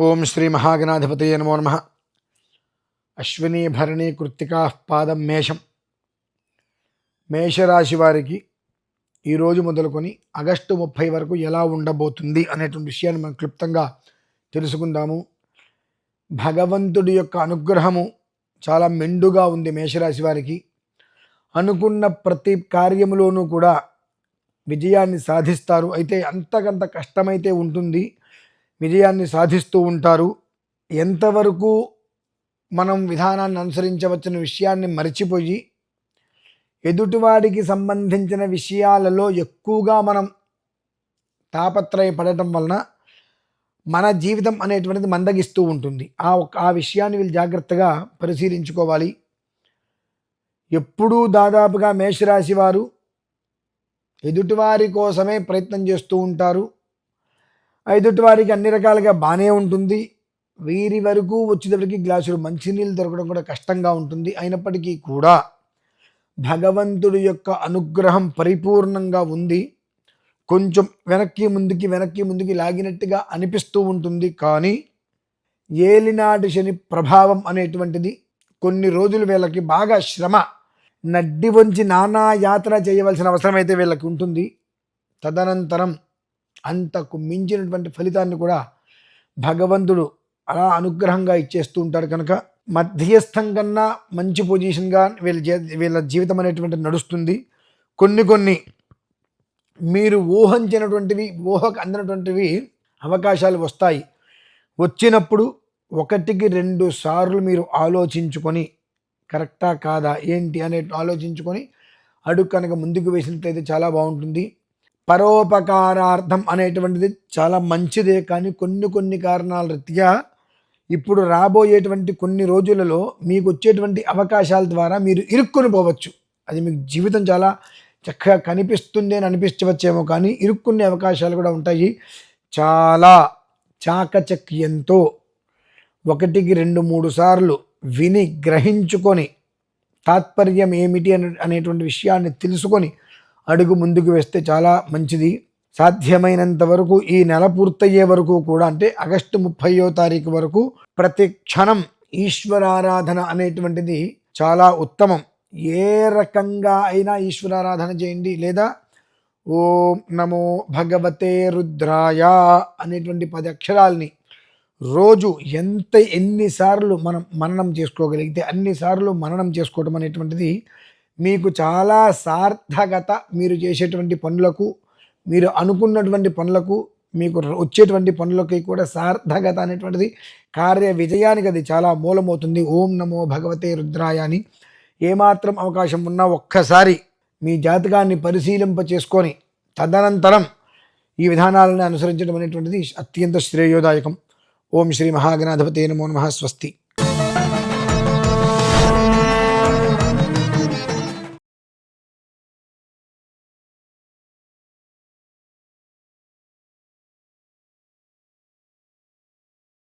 ఓం శ్రీ మహాగణాధిపతయే నమో నమః. అశ్విని భరణి కృత్తికా పాదం మేషం. మేషరాశి వారికి ఈరోజు మొదలుకొని ఆగస్టు 30 వరకు ఎలా ఉండబోతుంది అనేటువంటి విషయాన్ని మనం క్లుప్తంగా తెలుసుకుందాము. భగవంతుడి యొక్క అనుగ్రహము చాలా మెండుగా ఉంది మేషరాశి వారికి. అనుకున్న ప్రతి కార్యములోనూ కూడా విజయాన్ని సాధిస్తారు. అయితే అంతకంత కష్టమైతే ఉంటుంది, విజయాన్ని సాధిస్తూ ఉంటారు. ఎంతవరకు మనం విధానాన్ని అనుసరించవచ్చిన విషయాన్ని మర్చిపోయి ఎదుటివాడికి సంబంధించిన విషయాలలో ఎక్కువగా మనం తాపత్రయపడటం వలన మన జీవితం అనేటువంటిది మందగిస్తూ ఉంటుంది. ఆ విషయాన్ని వీళ్ళు జాగ్రత్తగా పరిశీలించుకోవాలి. ఎప్పుడూ దాదాపుగా మేషరాశి వారు ఎదుటివారి కోసమే ప్రయత్నం చేస్తూ ఉంటారు. ఎదుటివారికి అన్ని రకాలుగా బాగానే ఉంటుంది. వీరి వరకు వచ్చేటప్పటికి గ్లాసులు మంచినీళ్ళు దొరకడం కూడా కష్టంగా ఉంటుంది. అయినప్పటికీ కూడా భగవంతుడి యొక్క అనుగ్రహం పరిపూర్ణంగా ఉంది. కొంచెం వెనక్కి ముందుకి లాగినట్టుగా అనిపిస్తూ ఉంటుంది. కానీ ఏలినాటి శని ప్రభావం అనేటువంటిది కొన్ని రోజులు వీళ్ళకి బాగా శ్రమ, నడ్డి వంచి నానా యాత్ర చేయవలసిన అవసరం అయితే వీళ్ళకి ఉంటుంది. తదనంతరం అంతకు మించినటువంటి ఫలితాన్ని కూడా భగవంతుడు అలా అనుగ్రహంగా ఇచ్చేస్తూ ఉంటాడు. కనుక మధ్యస్థం కన్నా మంచి పొజిషన్గా వీళ్ళ జీవితం అనేటువంటి నడుస్తుంది. కొన్ని మీరు ఊహకు అందినటువంటివి అవకాశాలు వస్తాయి. వచ్చినప్పుడు 1-2 సార్లు మీరు ఆలోచించుకొని కరెక్టా కాదా ఏంటి అనే ఆలోచించుకొని అడుగు కనుక ముందుకు వేసినట్లయితే చాలా బాగుంటుంది. పరోపకారార్థం అనేటువంటిది చాలా మంచిదే. కానీ కొన్ని కారణాల రీత్యా ఇప్పుడు రాబోయేటువంటి కొన్ని రోజులలో మీకు వచ్చేటువంటి అవకాశాల ద్వారా మీరు ఇరుక్కుని పోవచ్చు. అది మీకు జీవితం చాలా చక్కగా కనిపిస్తుంది అని అనిపించవచ్చేమో, కానీ ఇరుక్కునే అవకాశాలు కూడా ఉంటాయి. చాలా చాకచక్యంతో 1-2-3 సార్లు విని గ్రహించుకొని తాత్పర్యం ఏమిటి అనేటువంటి విషయాన్ని తెలుసుకొని అడుగు ముందుకు వేస్తే చాలా మంచిది. సాధ్యమైనంత వరకు ఈ నెల పూర్తయ్యే వరకు కూడా, అంటే ఆగస్టు 30వ తారీఖు వరకు ప్రతి క్షణం ఈశ్వరారాధన అనేటువంటిది చాలా ఉత్తమం. ఏ రకంగా అయినా ఈశ్వరారాధన చేయండి. లేదా ఓం నమో భగవతే రుద్రాయ అనేటువంటి 10 అక్షరాలని రోజు ఎన్నిసార్లు మనం మననం చేసుకోగలిగితే అన్నిసార్లు మననం చేసుకోవడం అనేటువంటిది మీకు చాలా సార్థకత, మీరు చేసేటువంటి పనులకు, మీరు అనుకున్నటువంటి పనులకు, మీకు వచ్చేటువంటి పనులకి కూడా సార్థకత అనేటువంటిది, కార్య విజయానికి అది చాలా మూలమవుతుంది. ఓం నమో భగవతే రుద్రాయ అని ఏమాత్రం అవకాశం ఉన్నా ఒక్కసారి మీ జాతకాన్ని పరిశీలింప చేసుకొని తదనంతరం ఈ విధానాలను అనుసరించడం అనేటువంటిది అత్యంత శ్రేయోదాయకం. ఓం శ్రీ మహాగణాధిపతయే నమో నమః. స్వస్తి.